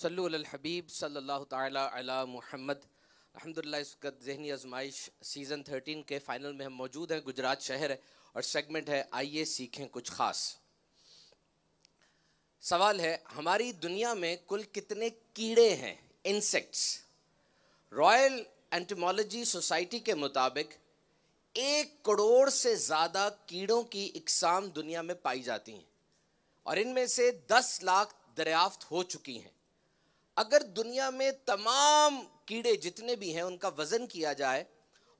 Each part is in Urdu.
صلو علی الحبیب صلی اللہ تعالی علی محمد۔ الحمدللہ اس وقت ذہنی آزمائش سیزن 13 کے فائنل میں ہم موجود ہیں۔ گجرات شہر ہے اور سیگمنٹ ہے آئیے سیکھیں کچھ خاص۔ سوال ہے ہماری دنیا میں کل کتنے کیڑے ہیں، انسیکٹس؟ رائل انٹمالوجی سوسائٹی کے مطابق 1 کروڑ سے زیادہ کیڑوں کی اقسام دنیا میں پائی جاتی ہیں اور ان میں سے 10 لاکھ دریافت ہو چکی ہیں۔ اگر دنیا میں تمام کیڑے جتنے بھی ہیں ان کا وزن کیا جائے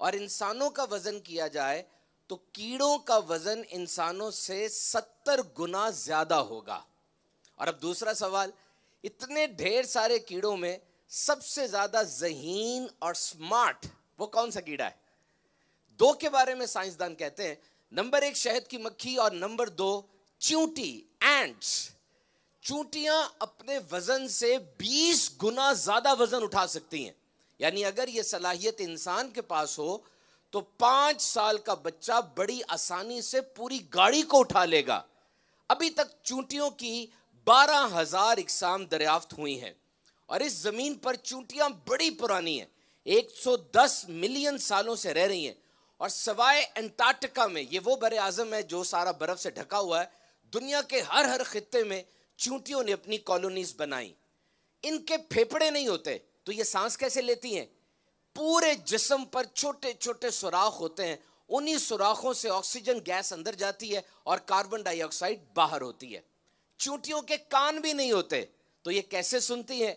اور انسانوں کا وزن کیا جائے تو کیڑوں کا وزن انسانوں سے 70 گنا زیادہ ہوگا۔ اور اب دوسرا سوال، اتنے ڈھیر سارے کیڑوں میں سب سے زیادہ ذہین اور سمارٹ وہ کون سا کیڑا ہے؟ 2 کے بارے میں سائنسدان کہتے ہیں، نمبر 1 شہد کی مکھی اور نمبر 2 چیونٹی، اینٹس۔ چونٹیاں اپنے وزن سے 20 گنا زیادہ وزن اٹھا سکتی ہیں، یعنی اگر یہ صلاحیت انسان کے پاس ہو تو 5 سال کا بچہ بڑی آسانی سے پوری گاڑی کو اٹھا لے گا۔ ابھی تک چونٹیوں کی 12,000 اقسام دریافت ہوئی ہیں اور اس زمین پر چونٹیاں بڑی پرانی ہیں، 110 ملین سالوں سے رہ رہی ہیں اور سوائے انٹارکٹیکا میں، یہ وہ بر اعظم ہے جو سارا برف سے ڈھکا ہوا ہے، دنیا کے ہر خطے میں چونٹیوں نے اپنی کالونیز بنائی۔ ان کے پھیپھڑے نہیں ہوتے تو یہ سانس کیسے لیتی ہیں؟ پورے جسم پر چھوٹے چھوٹے سوراخ ہوتے ہیں، انہی سوراخوں سے آکسیجن گیس اندر جاتی ہے اور کاربن ڈائی آکسائڈ باہر ہوتی ہے۔ چونٹیوں کے کان بھی نہیں ہوتے تو یہ کیسے سنتی ہیں؟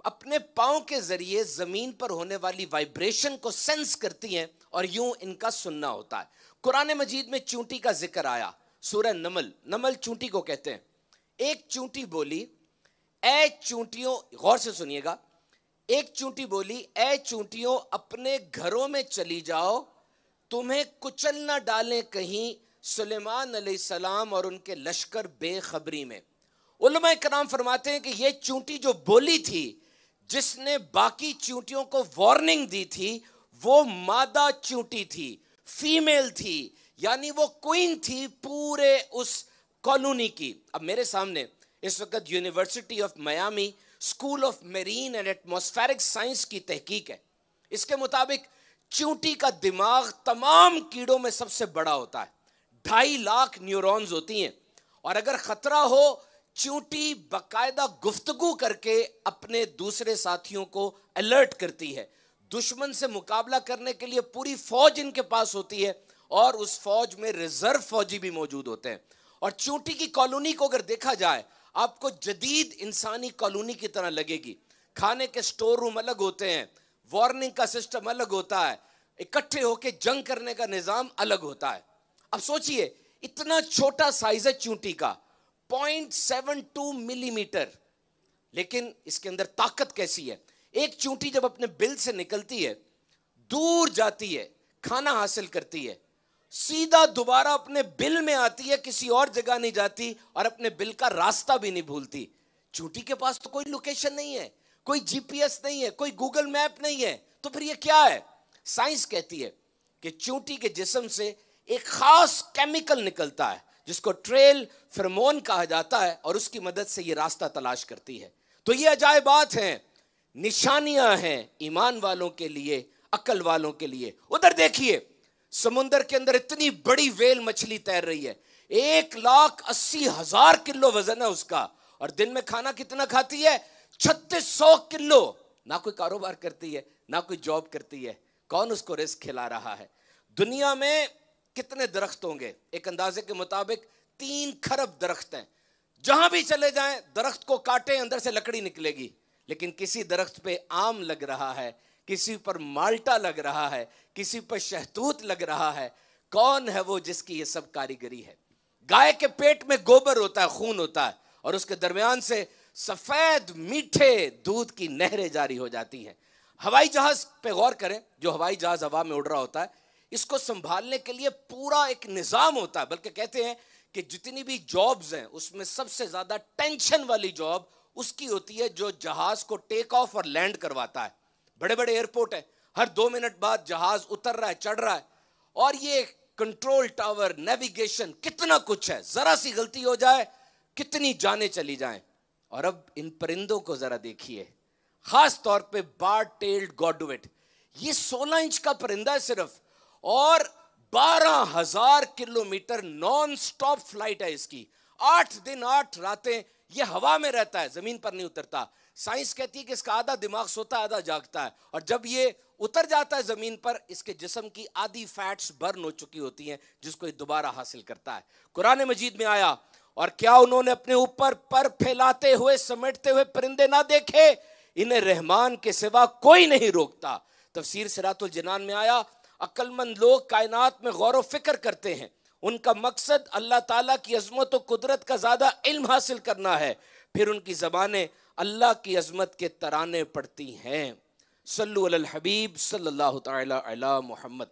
اپنے پاؤں کے ذریعے زمین پر ہونے والی وائبریشن کو سینس کرتی ہیں اور یوں ان کا سننا ہوتا ہے۔ قرآن مجید میں چونٹی کا ذکر آیا، سورہ نمل چونٹی کو کہتے ہیں۔ ایک چونٹی بولی، اے چونٹیوں، غور سے سنیے گا، ایک چونٹی بولی، اے چونٹیوں اپنے گھروں میں چلی جاؤ، تمہیں کچل نہ ڈالیں کہیں سلیمان علیہ السلام اور ان کے لشکر بے خبری میں۔ علماء کرام فرماتے ہیں کہ یہ چونٹی جو بولی تھی، جس نے باقی چونٹیوں کو وارننگ دی تھی، وہ مادہ چونٹی تھی، فیمیل تھی، یعنی وہ کوئین تھی پورے اس کالونی کی۔ اب میرے سامنے اس وقت university of Miami school of marine and atmospheric science کی تحقیق ہے۔ اس کے مطابق چونٹی کا دماغ تمام کیڑوں میں سب سے بڑا ہوتا ہے، 2.5 لاکھ نیورونز ہوتی ہیں اور اگر خطرہ ہو چونٹی باقاعدہ گفتگو کر کے اپنے دوسرے ساتھیوں کو الرٹ کرتی ہے۔ دشمن سے مقابلہ کرنے کے لیے پوری فوج ان کے پاس ہوتی ہے اور اس فوج میں ریزرو فوجی بھی موجود ہوتے ہیں۔ اور چونٹی کی کالونی کو اگر دیکھا جائے آپ کو جدید انسانی کالونی کی طرح لگے گی۔ کھانے کے سٹور روم الگ ہوتے ہیں، وارننگ کا سسٹم الگ ہوتا ہے، اکٹھے ہو کے جنگ کرنے کا نظام الگ ہوتا ہے۔ اب سوچئے اتنا چھوٹا سائز ہے چونٹی کا، 0.72 ملی میٹر، لیکن اس کے اندر طاقت کیسی ہے؟ ایک چونٹی جب اپنے بل سے نکلتی ہے، دور جاتی ہے، کھانا حاصل کرتی ہے، سیدھا دوبارہ اپنے بل میں آتی ہے، کسی اور جگہ نہیں جاتی اور اپنے بل کا راستہ بھی نہیں بھولتی۔ چونٹی کے پاس تو کوئی لوکیشن نہیں ہے، کوئی جی پی ایس نہیں ہے، کوئی گوگل میپ نہیں ہے، تو پھر یہ کیا ہے؟ سائنس کہتی ہے کہ چونٹی کے جسم سے ایک خاص کیمیکل نکلتا ہے جس کو ٹریل فرمون کہا جاتا ہے اور اس کی مدد سے یہ راستہ تلاش کرتی ہے۔ تو یہ عجائبات ہیں، نشانیاں ہیں ایمان والوں کے لیے، عقل والوں کے لیے۔ ادھر دیکھیے سمندر کے اندر اتنی بڑی ویل مچھلی تیر رہی ہے، 1,80,000 کلو وزن ہے اس کا، اور دن میں کھانا کتنا کھاتی ہے؟ 3600 کلو۔ نہ کوئی کاروبار کرتی ہے، نہ کوئی جاب کرتی ہے، کون اس کو رزق کھلا رہا ہے؟ دنیا میں کتنے درخت ہوں گے؟ ایک اندازے کے مطابق 3 کھرب درخت ہیں۔ جہاں بھی چلے جائیں درخت کو کاٹیں اندر سے لکڑی نکلے گی، لیکن کسی درخت پہ آم لگ رہا ہے، کسی پر مالٹا لگ رہا ہے، کسی پر شہتوت لگ رہا ہے۔ کون ہے وہ جس کی یہ سب کاریگری ہے؟ گائے کے پیٹ میں گوبر ہوتا ہے، خون ہوتا ہے، اور اس کے درمیان سے سفید میٹھے دودھ کی نہریں جاری ہو جاتی ہیں۔ ہوائی جہاز پہ غور کریں، جو ہوائی جہاز ہوا میں اڑ رہا ہوتا ہے، اس کو سنبھالنے کے لیے پورا ایک نظام ہوتا ہے، بلکہ کہتے ہیں کہ جتنی بھی جابز ہیں اس میں سب سے زیادہ ٹینشن والی جاب اس کی ہوتی ہے جو جہاز کو ٹیک آف اور لینڈ کرواتا ہے۔ بڑے بڑے ایئرپورٹ ہیں، ہر 2 منٹ بعد جہاز اتر رہا ہے، چڑھ رہا ہے، اور یہ کنٹرول ٹاور، نیویگیشن، کتنا کچھ ہے، ذرا سی غلطی ہو جائے کتنی جانیں چلی جائیں۔ اور اب ان پرندوں کو ذرا دیکھیے، خاص طور پہ بار ٹیلڈ گوڈوٹ. یہ 16 انچ کا پرندہ ہے صرف، اور 12,000 کلومیٹر نان سٹاپ فلائٹ ہے اس کی. 8 دن 8 راتیں یہ ہوا میں رہتا ہے، زمین پر نہیں اترتا. سائنس کہتی ہے کہ اس کا آدھا دماغ سوتا ہے آدھا جاگتا ہے، اور جب یہ اتر جاتا ہے زمین پر اس کے جسم کی آدھی فیٹس برن ہو چکی ہوتی ہیں جس کو یہ دوبارہ حاصل کرتا ہے. قرآن مجید میں آیا، اور کیا انہوں نے اپنے اوپر پر پھیلاتے ہوئے سمیٹتے ہوئے پرندے نہ دیکھے، انہیں رحمان کے سوا کوئی نہیں روکتا. تفسیر صراط الجنان میں آیا، عقل مند لوگ کائنات میں غور و فکر کرتے ہیں، ان کا مقصد اللہ تعالیٰ کی عظمت و قدرت کا زیادہ علم حاصل کرنا ہے، پھر ان کی زبانیں اللہ کی عظمت کے ترانے پڑھتی ہیں. صلو علی الحبیب صلی اللہ تعالی علی محمد.